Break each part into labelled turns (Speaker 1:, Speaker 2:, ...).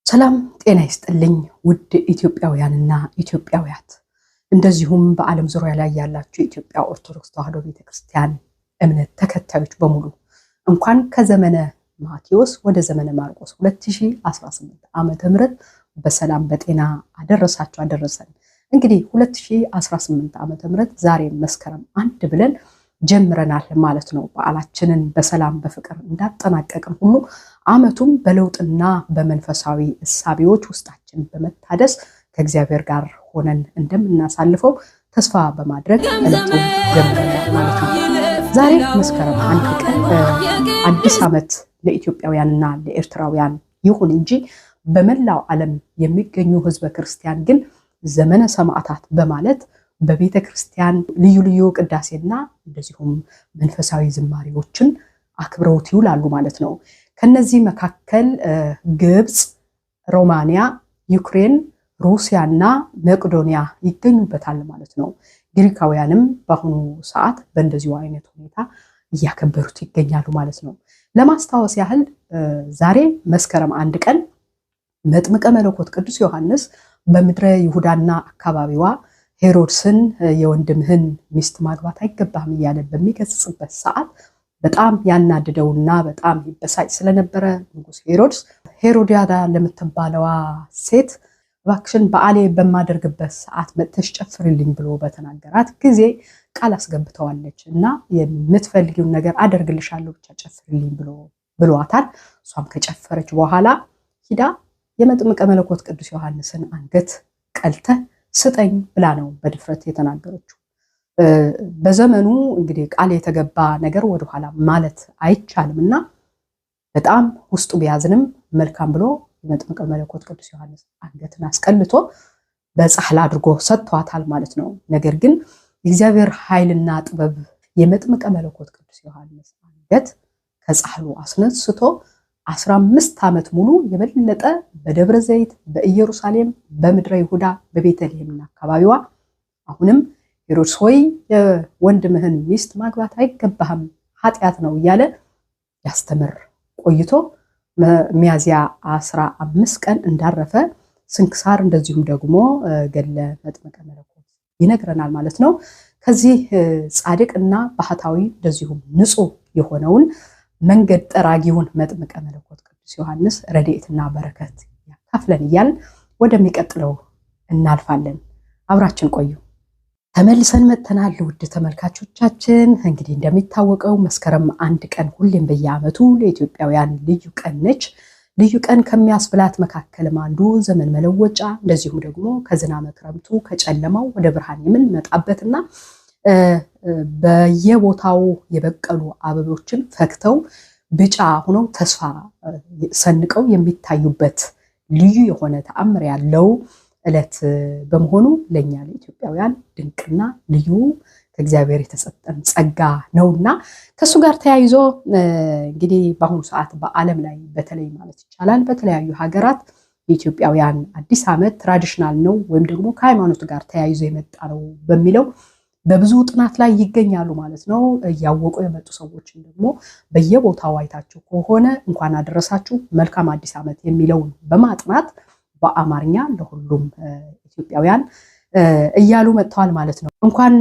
Speaker 1: ሰላም ጤና ይስጥልኝ ውድ ኢትዮጵያውያንና ኢትዮጵያውያት እንደዚሁም በዓለም ዙሪያ ላይ ያላችሁ የኢትዮጵያ ኦርቶዶክስ ተዋሕዶ ቤተክርስቲያን እምነት ተከታዮች በሙሉ እንኳን ከዘመነ ማቴዎስ ወደ ዘመነ ማርቆስ 2018 ዓመተ ምህረት በሰላም በጤና አደረሳችሁ አደረሰን። እንግዲህ 2018 ዓመተ ምህረት ዛሬ መስከረም 1 ብለን ጀምረናል ማለት ነው። በዓላችንን በሰላም በፍቅር እንዳጠናቀቅን ሁሉ ዓመቱም በለውጥና በመንፈሳዊ እሳቤዎች ውስጣችን በመታደስ ከእግዚአብሔር ጋር ሆነን እንደምናሳልፈው ተስፋ በማድረግ ዕለቱን ጀምረናል ማለት ነው። ዛሬ መስከረም 1 ቀን አዲስ ዓመት ለኢትዮጵያውያንና ለኤርትራውያን ይሁን እንጂ በመላው ዓለም የሚገኙ ህዝበ ክርስቲያን ግን ዘመነ ሰማዕታት በማለት በቤተ ክርስቲያን ልዩ ልዩ ቅዳሴና እንደዚሁም መንፈሳዊ ዝማሬዎችን አክብረውት ይውላሉ ማለት ነው። ከነዚህ መካከል ግብጽ፣ ሮማኒያ፣ ዩክሬን፣ ሩሲያና መቄዶንያ ይገኙበታል ማለት ነው። ግሪካውያንም በአሁኑ ሰዓት በእንደዚሁ አይነት ሁኔታ እያከበሩት ይገኛሉ ማለት ነው። ለማስታወስ ያህል ዛሬ መስከረም 1 ቀን መጥምቀ መለኮት ቅዱስ ዮሐንስ በምድረ ይሁዳና አካባቢዋ ሄሮድስን የወንድምህን ሚስት ማግባት አይገባም እያለ በሚገስጽበት ሰዓት በጣም ያናደደውና በጣም ይበሳጭ ስለነበረ ንጉስ ሄሮድስ ሄሮዲያዳ ለምትባለዋ ሴት እባክሽን በዓሌ በማደርግበት ሰዓት መጥተሽ ጨፍሪልኝ ብሎ በተናገራት ጊዜ ቃል አስገብተዋለች እና የምትፈልጊውን ነገር አደርግልሻለሁ ብቻ ጨፍሪልኝ ብሏታል። እሷም ከጨፈረች በኋላ ሂዳ የመጥምቀ መለኮት ቅዱስ ዮሐንስን አንገት ቀልተ ስጠኝ ብላ ነው በድፍረት የተናገረችው። በዘመኑ እንግዲህ ቃል የተገባ ነገር ወደ ኋላ ማለት አይቻልምና በጣም ውስጡ ቢያዝንም መልካም ብሎ የመጥምቀ መለኮት ቅዱስ ዮሐንስ አንገትን አስቀልቶ በጻሕል አድርጎ ሰጥቷታል ማለት ነው። ነገር ግን የእግዚአብሔር ኃይልና ጥበብ የመጥምቀ መለኮት ቅዱስ ዮሐንስ አንገት ከጻሕሉ አስነስቶ 15 ዓመት ሙሉ የበለጠ በደብረ ዘይት፣ በኢየሩሳሌም፣ በምድረ ይሁዳ፣ በቤተልሔምና አካባቢዋ አሁንም ሄሮድስ ሆይ የወንድምህን ሚስት ማግባት አይገባህም ኃጢአት ነው እያለ ያስተምር ቆይቶ ሚያዝያ 15 ቀን እንዳረፈ ስንክሳር እንደዚሁም ደግሞ ገድለ መጥምቀ መለኮት ይነግረናል ማለት ነው። ከዚህ ጻድቅና ባህታዊ እንደዚሁም ንጹህ የሆነውን መንገድ ጠራጊውን መጥምቀ መለኮት ቅዱስ ዮሐንስ ረድኤትና በረከት ያካፍለን እያል ወደሚቀጥለው እናልፋለን። አብራችን ቆዩ። ተመልሰን መጥተናል ውድ ተመልካቾቻችን። እንግዲህ እንደሚታወቀው መስከረም 1 ቀን ሁሌም በየዓመቱ ለኢትዮጵያውያን ልዩ ቀን ነች። ልዩ ቀን ከሚያስብላት መካከልም አንዱ ዘመን መለወጫ እንደዚሁም ደግሞ ከዝናመ ክረምቱ ከጨለማው ወደ ብርሃን የምንመጣበትና በየቦታው የበቀሉ አበቦችን ፈክተው ቢጫ ሆነው ተስፋ ሰንቀው የሚታዩበት ልዩ የሆነ ተአምር ያለው ዕለት በመሆኑ ለኛ ለኢትዮጵያውያን ድንቅና ልዩ ከእግዚአብሔር የተሰጠን ጸጋ ነውና ከሱ ጋር ተያይዞ እንግዲህ በአሁኑ ሰዓት በዓለም ላይ በተለይ ማለት ይቻላል በተለያዩ ሀገራት የኢትዮጵያውያን አዲስ ዓመት ትራዲሽናል ነው ወይም ደግሞ ከሃይማኖት ጋር ተያይዞ የመጣ ነው በሚለው በብዙ ጥናት ላይ ይገኛሉ ማለት ነው። ያወቁ የመጡ ሰዎችን ደግሞ በየቦታው አይታችሁ ከሆነ እንኳን አደረሳችሁ መልካም አዲስ ዓመት የሚለውን በማጥናት በአማርኛ ለሁሉም ኢትዮጵያውያን እያሉ መጥተዋል ማለት ነው። እንኳን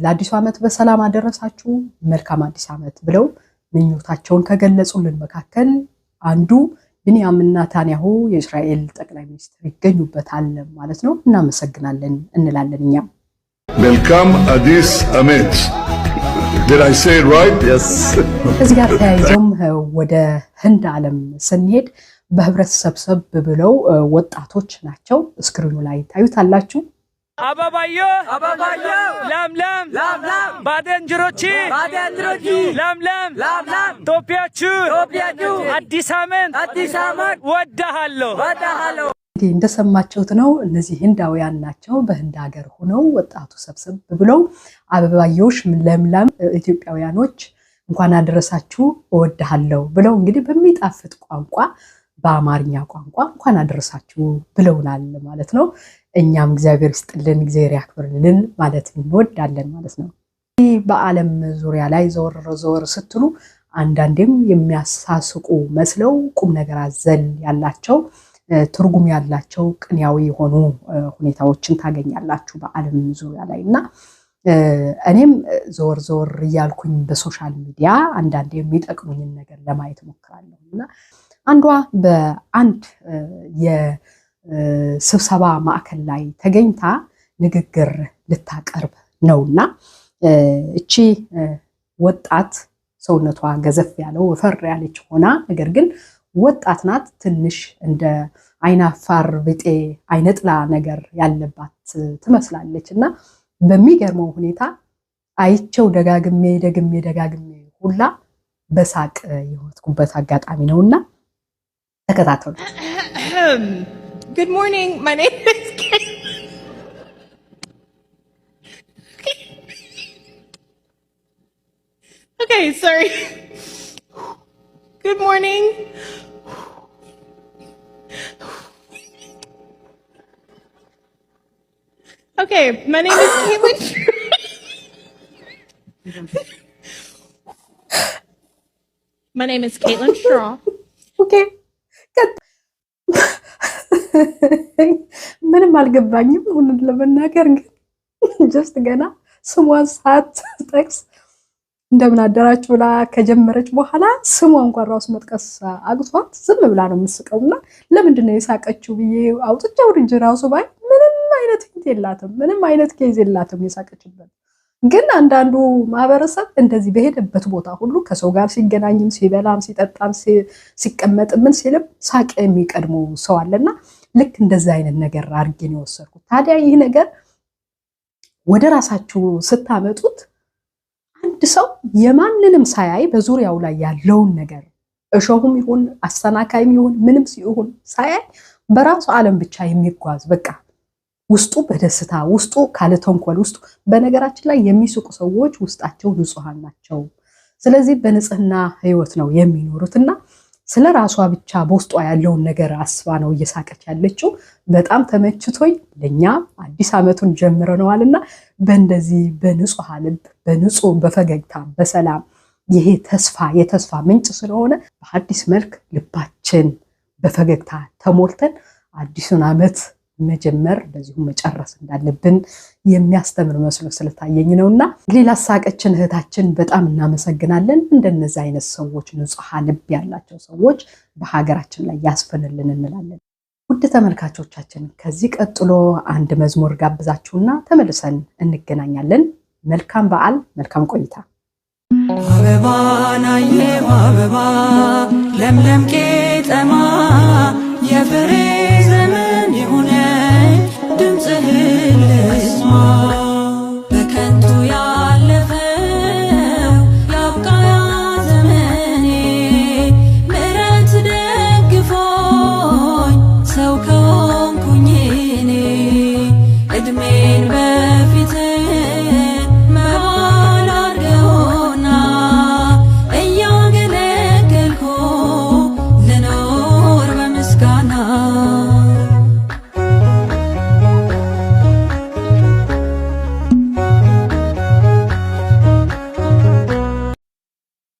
Speaker 1: ለአዲሱ ዓመት በሰላም አደረሳችሁ መልካም አዲስ ዓመት ብለው ምኞታቸውን ከገለጹልን መካከል አንዱ ቢንያም ኔታንያሁ የእስራኤል ጠቅላይ ሚኒስትር ይገኙበታል ማለት ነው። እናመሰግናለን እንላለን እኛም
Speaker 2: መልካም አዲስ ዓመት። Did I say it right? Yes.
Speaker 1: እዚህ ጋር ተያይዞም ወደ ህንድ ዓለም ስንሄድ በህብረት ሰብሰብ ብለው ወጣቶች ናቸው። ስክሪኑ ላይ ታዩታላችሁ።
Speaker 3: አባባዮ አባባዮ ለምለም ለምለም ባደንጅሮቺ ባደንጅሮቺ ለምለም ለምለም ቶፒያቹ ቶፒያቹ አዲስ ዓመት ወዳሃለሁ ወዳሃለሁ።
Speaker 1: እንግዲህ እንደሰማችሁት ነው። እነዚህ ህንዳውያን ናቸው። በህንድ ሀገር ሆነው ወጣቱ ሰብሰብ ብለው አበባዮሽ ለምለም ኢትዮጵያውያኖች እንኳን አደረሳችሁ እወዳሃለሁ ብለው እንግዲህ በሚጣፍጥ ቋንቋ በአማርኛ ቋንቋ እንኳን አደረሳችሁ ብለውናል ማለት ነው። እኛም እግዚአብሔር ይስጥልን እግዚአብሔር ያክብርልን ማለት እንወዳለን ማለት ነው። በዓለም ዙሪያ ላይ ዘወር ስትሉ አንዳንዴም የሚያሳስቁ መስለው ቁም ነገር አዘል ያላቸው ትርጉም ያላቸው ቅንያዊ የሆኑ ሁኔታዎችን ታገኛላችሁ በዓለም ዙሪያ ላይና እኔም ዞር እያልኩኝ በሶሻል ሚዲያ አንዳንዴ የሚጠቅሙኝን ነገር ለማየት ሞክራለሁና አንዷ በአንድ የስብሰባ ማዕከል ላይ ተገኝታ ንግግር ልታቀርብ ነውና እቺ ወጣት ሰውነቷ ገዘፍ ያለው ወፈር ያለች ሆና ነገር ግን ወጣት ናት ትንሽ እንደ አይናፋር ብጤ አይነጥላ ነገር ያለባት ትመስላለችና በሚገርመው ሁኔታ አይቸው ደጋግሜ ሁላ በሳቅ የወጥኩበት አጋጣሚ ነውና ተከታተሉ
Speaker 4: Good morning. My name is Kate. Okay, sorry. Good morning. Okay, my name is Caitlin. My name is Caitlin Straw.
Speaker 1: Okay. ምንም አልገባኝም ሁሉን ለመናገር ግን ጀስት ገና ስሟን ሳትጠቅስ እንደምን አደራችሁ ብላ ከጀመረች በኋላ ስሟን እንኳን ራሱ መጥቀስ አቅቷት ዝም ብላ ነው የምትስቀውና ለምንድን ነው የሳቀችው ብዬ አውጥቼው እንጂ ራሱ ባይ ምንም አይነት ሂንት የላትም ምንም አይነት ኬዝ የላትም የሳቀችበት ግን አንዳንዱ ማህበረሰብ እንደዚህ በሄደበት ቦታ ሁሉ ከሰው ጋር ሲገናኝም ሲበላም ሲጠጣም ሲቀመጥ ምን ሲልም ሳቅ የሚቀድሙ ሰው አለና ልክ እንደዛ አይነት ነገር አርገን የወሰድኩት ታዲያ ይህ ነገር ወደ ራሳችሁ ስታመጡት አንድ ሰው የማንንም ሳያይ በዙሪያው ላይ ያለውን ነገር እሾሁም ይሁን አስተናካይም ይሁን ምንም ሲሆን ሳያይ በራሱ ዓለም ብቻ የሚጓዝ በቃ ውስጡ በደስታ ውስጡ ካለተንኮል ውስጡ በነገራችን ላይ የሚስቁ ሰዎች ውስጣቸው ንጹሃን ናቸው ስለዚህ በንጽህና ህይወት ነው የሚኖሩትና ስለራሷ ብቻ በውስጧ ያለውን ነገር አስባ ነው እየሳቀች ያለችው በጣም ተመችቶኝ ለኛ አዲስ አመቱን ጀምረናልና በእንደዚህ በንጹህ ልብ በንጹህ በፈገግታ በሰላም ይሄ የተስፋ ምንጭ ስለሆነ በአዲስ መልክ ልባችን በፈገግታ ተሞልተን አዲሱን አመት መጀመር እንደዚሁ መጨረስ እንዳለብን የሚያስተምር መስሎ ስለታየኝ ነውና ሌላ ሳቀችን እህታችን በጣም እናመሰግናለን እንደነዛ አይነት ሰዎች ንጹህ ልብ ያላቸው ሰዎች በሀገራችን ላይ ያስፈንልን እንላለን ውድ ተመልካቾቻችን ከዚህ ቀጥሎ አንድ መዝሙር ጋብዛችሁና ተመልሰን እንገናኛለን መልካም በዓል መልካም ቆይታ
Speaker 5: አበባ ናዬ አበባ ለምለም ቄጠማ የፍሬ ዘመን ይሁን ድምፅህን ልስማ በከንቱ ያለፈው ያብቃ ዘመኔ ምሕረት ደግፎኝ ሰው ከሆንኩኝ እኔ እድሜን በፊት መሃል አድርገውና እያገለገልኩ ልኖር በምስጋና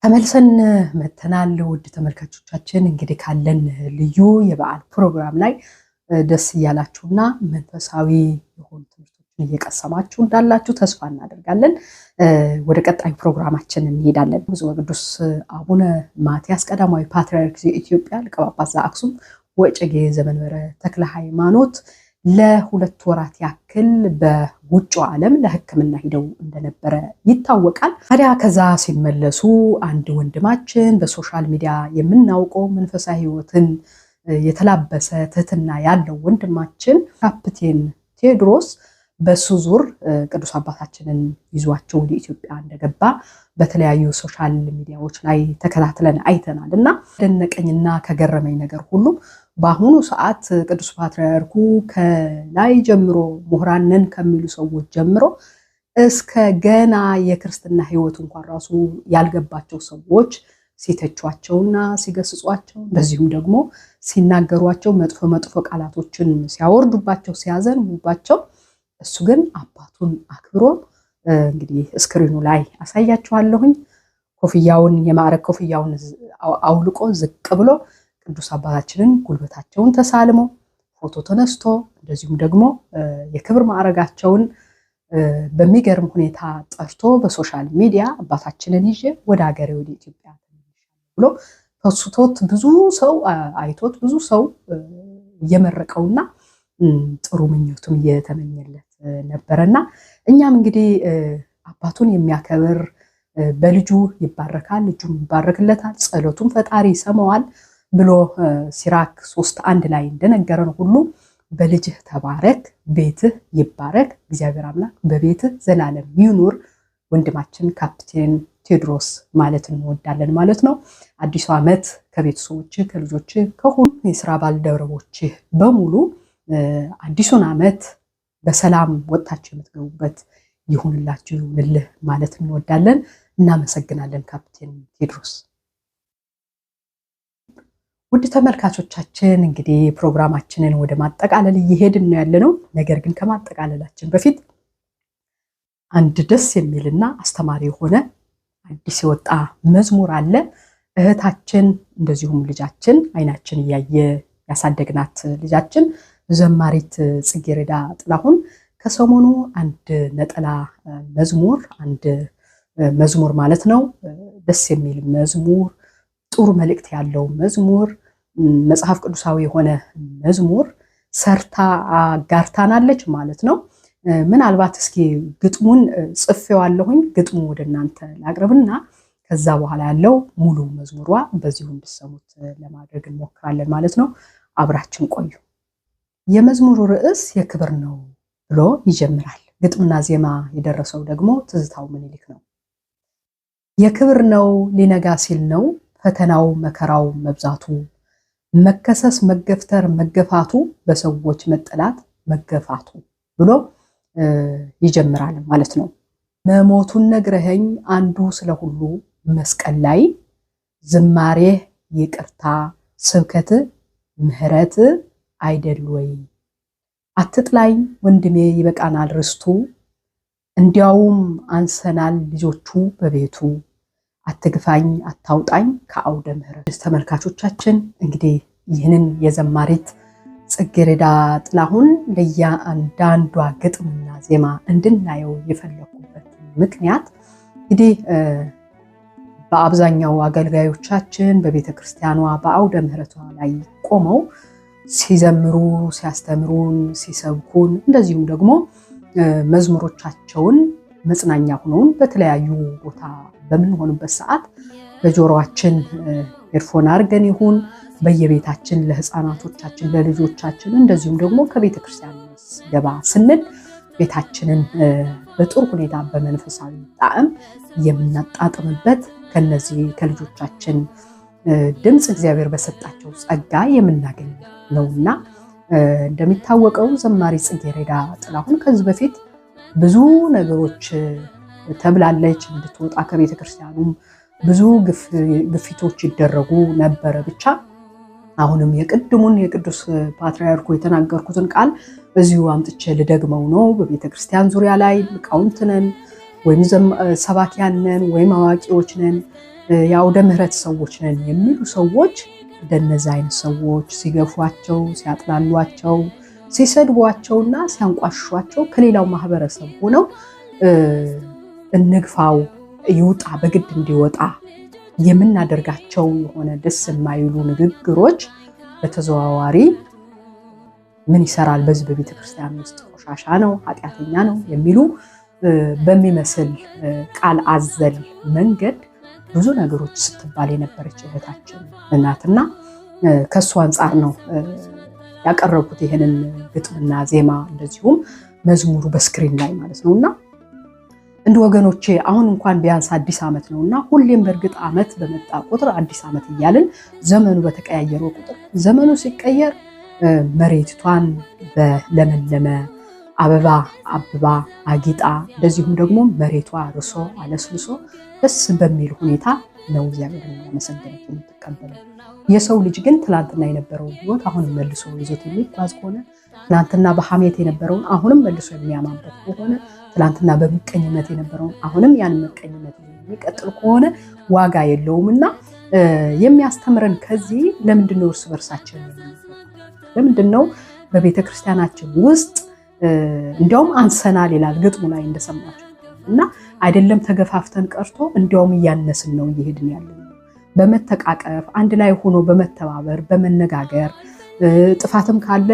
Speaker 1: ተመልሰን መተናል ውድ ተመልካቾቻችን እንግዲህ ካለን ልዩ የበዓል ፕሮግራም ላይ ደስ እያላችሁና መንፈሳዊ የሆኑ ትምህርቶችን እየቀሰማችሁ እንዳላችሁ ተስፋ እናደርጋለን ወደ ቀጣይ ፕሮግራማችን እንሄዳለን ብፁዕ ወቅዱስ አቡነ ማትያስ ቀዳማዊ ፓትርያርክ ዘኢትዮጵያ ሊቀ ጳጳስ ዘአክሱም ወዕጨጌ ዘመንበረ ተክለ ሃይማኖት ለሁለት ወራት ያክል በውጭ ዓለም ለሕክምና ሄደው እንደነበረ ይታወቃል ታዲያ ከዛ ሲመለሱ አንድ ወንድማችን በሶሻል ሚዲያ የምናውቀው መንፈሳዊ ህይወትን የተላበሰ ትህትና ያለው ወንድማችን ካፕቴን ቴዎድሮስ በሱ ዙር ቅዱስ አባታችንን ይዟቸው ወደ ኢትዮጵያ እንደገባ በተለያዩ ሶሻል ሚዲያዎች ላይ ተከታትለን አይተናልና ደነቀኝና ከገረመኝ ነገር ሁሉ በአሁኑ ሰዓት ቅዱስ ፓትርያርኩ ከላይ ጀምሮ ምሁራንን ከሚሉ ሰዎች ጀምሮ እስከ ገና የክርስትና ህይወት እንኳን ራሱ ያልገባቸው ሰዎች ሲተቿቸውና ሲገስጿቸው እንደዚሁም ደግሞ ሲናገሯቸው መጥፎ ቃላቶችን ሲያወርዱባቸው ሲያዘንቡባቸው እሱ ግን አባቱን አክብሮ እንግዲህ ስክሪኑ ላይ አሳያችኋለሁኝ ኮፍያውን የማዕረግ ኮፍያውን አውልቆ ዝቅ ብሎ ቅዱስ አባታችንን ጉልበታቸውን ተሳልመው ፎቶ ተነስቶ እንደዚሁም ደግሞ የክብር ማዕረጋቸውን በሚገርም ሁኔታ ጠርቶ በሶሻል ሚዲያ አባታችንን ይዤ ወደ ሀገሬ ወደ ኢትዮጵያ ብሎ ተስቶት ብዙ ሰው አይቶት ብዙ ሰው እየመረቀውና ጥሩ ምኞቱም እየተመኘለት ነበርና እኛም እንግዲህ አባቱን የሚያከብር በልጁ ይባረካል ልጁም ይባረክለታል ጸሎቱን ፈጣሪ ይሰማዋል ብሎ ሲራክ 3:1 ላይ እንደነገረን ሁሉ በልጅህ ተባረክ ቤትህ ይባረክ እግዚአብሔር አምላክ በቤትህ ዘላለም ይኑር ወንድማችን ካፕቴን ቴዎድሮስ ማለት እንወዳለን ማለት ነው። አዲሱ ዓመት ከቤተሰቦች ከልጆች ከሁሉ የሥራ ባልደረቦች በሙሉ አዲሱን ዓመት በሰላም ወጣችሁ የምትገቡበት ይሁንላችሁ ይሁንልህ ማለት እንወዳለን። እናመሰግናለን ካፕቴን ቴዎድሮስ። ውድ ተመልካቾቻችን እንግዲህ ፕሮግራማችንን ወደ ማጠቃለል እየሄድን ነው ያለነው። ነገር ግን ከማጠቃለላችን በፊት አንድ ደስ የሚልና አስተማሪ የሆነ አዲስ የወጣ መዝሙር አለ። እህታችን እንደዚሁም ልጃችን አይናችን እያየ ያሳደግናት ልጃችን ዘማሪት ጽጌረዳ ጥላሁን ከሰሞኑ አንድ ነጠላ መዝሙር ማለት ነው ደስ የሚል መዝሙር ጥሩ መልእክት ያለው መዝሙር መጽሐፍ ቅዱሳዊ የሆነ መዝሙር ሰርታ ጋርታናለች ማለት ነው። ምናልባት እስኪ ግጥሙን ጽፌዋለሁኝ ግጥሙ ወደ እናንተ ላቅርብና ከዛ በኋላ ያለው ሙሉ መዝሙሯ በዚሁ እንድሰሙት ለማድረግ እንሞክራለን ማለት ነው። አብራችን ቆዩ። የመዝሙሩ ርዕስ የክብር ነው ብሎ ይጀምራል። ግጥምና ዜማ የደረሰው ደግሞ ትዝታው ምኒልክ ነው። የክብር ነው ሊነጋ ሲል ነው ፈተናው መከራው መብዛቱ መከሰስ መገፍተር መገፋቱ በሰዎች መጠላት መገፋቱ ብሎ ይጀምራል ማለት ነው። መሞቱን ነግረኸኝ አንዱ ስለሁሉ መስቀል ላይ ዝማሬ ይቅርታ ስብከት ምህረት አይደል ወይ አትጥላይ ወንድሜ ይበቃናል ርስቱ እንዲያውም አንሰናል ልጆቹ በቤቱ አትግፋኝ አታውጣኝ ከአውደ ምህረት። ተመልካቾቻችን እንግዲህ ይህንን የዘማሪት ጽጌረዳ ጥላሁን ለያንዳንዷ ግጥምና ዜማ እንድናየው የፈለኩበት ምክንያት እንግዲህ በአብዛኛው አገልጋዮቻችን በቤተክርስቲያኗ በአውደ ምህረቷ ላይ ቆመው ሲዘምሩ ሲያስተምሩን ሲሰብኩን እንደዚሁም ደግሞ መዝሙሮቻቸውን መጽናኛ ሆነውን በተለያዩ ቦታ በምንሆንበት ሰዓት በጆሮአችን ኤርፎን አድርገን ይሁን በየቤታችን ለህፃናቶቻችን ለልጆቻችን እንደዚሁም ደግሞ ከቤተክርስቲያን ገባ ስንል ቤታችንን በጥሩ ሁኔታ በመንፈሳዊ ጣዕም የምናጣጥምበት ከነዚህ ከልጆቻችን ድምጽ እግዚአብሔር በሰጣቸው ጸጋ የምናገኝ ነውና እንደሚታወቀው ዘማሪ ጽጌረዳ ጥላሁን ከዚህ በፊት ብዙ ነገሮች ተብላለች እንድትወጣ ከቤተክርስቲያኑም ብዙ ግፊቶች ይደረጉ ነበር። ብቻ አሁንም የቅድሙን የቅዱስ ፓትርያርኩ የተናገርኩትን ቃል እዚሁ አምጥቼ ልደግመው ነው። በቤተክርስቲያን ዙሪያ ላይ ሊቃውንት ነን ወይም ሰባኪያን ነን ወይም አዋቂዎች ነን የአውደ ምህረት ሰዎች ነን የሚሉ ሰዎች እንደነዚህ አይነት ሰዎች ሲገፏቸው ሲያጥላሏቸው ሲሰድቧቸውና ሲያንቋሿቸው ከሌላው ማህበረሰብ ሆነው እንግፋው ይውጣ በግድ እንዲወጣ የምናደርጋቸው የሆነ ደስ የማይሉ ንግግሮች በተዘዋዋሪ ምን ይሰራል በዚህ በቤተክርስቲያን ውስጥ ቆሻሻ ነው ኃጢአተኛ ነው የሚሉ በሚመስል ቃል አዘል መንገድ ብዙ ነገሮች ስትባል የነበረች እህታችን እናትና ከሱ አንፃር ነው ያቀረብኩት ይሄንን ግጥምና ዜማ እንደዚሁም መዝሙሩ በስክሪን ላይ ማለት ነውና እንደ ወገኖቼ አሁን እንኳን ቢያንስ አዲስ ዓመት ነውና ሁሌም በእርግጥ ዓመት በመጣ ቁጥር አዲስ ዓመት እያልን ዘመኑ በተቀያየረው ቁጥር ዘመኑ ሲቀየር መሬቷን በለመለመ አበባ አበባ አጊጣ እንደዚሁም ደግሞ መሬቷ ርሶ አለስልሶ ደስ በሚል ሁኔታ ነው እግዚአብሔርን ያመሰግናት የምትቀበለው። የሰው ልጅ ግን ትላንትና የነበረው ህይወት አሁንም መልሶ ይዞት የሚጓዝ ከሆነ ትላንትና በሐሜት የነበረውን አሁንም መልሶ የሚያማበት ከሆነ ትላንትና በምቀኝነት የነበረውን አሁንም ያን ምቀኝነት የሚቀጥል ከሆነ ዋጋ የለውምና የሚያስተምረን ከዚህ ለምንድነው እርስ በርሳችን ለምንድነው በቤተ ክርስቲያናችን ውስጥ እንዲያውም አንሰናል ይላል ግጥሙ ላይ እንደሰማችሁ እና አይደለም ተገፋፍተን ቀርቶ እንዲያውም እያነስን ነው እየሄድን ያለነው በመተቃቀፍ አንድ ላይ ሆኖ በመተባበር በመነጋገር ጥፋትም ካለ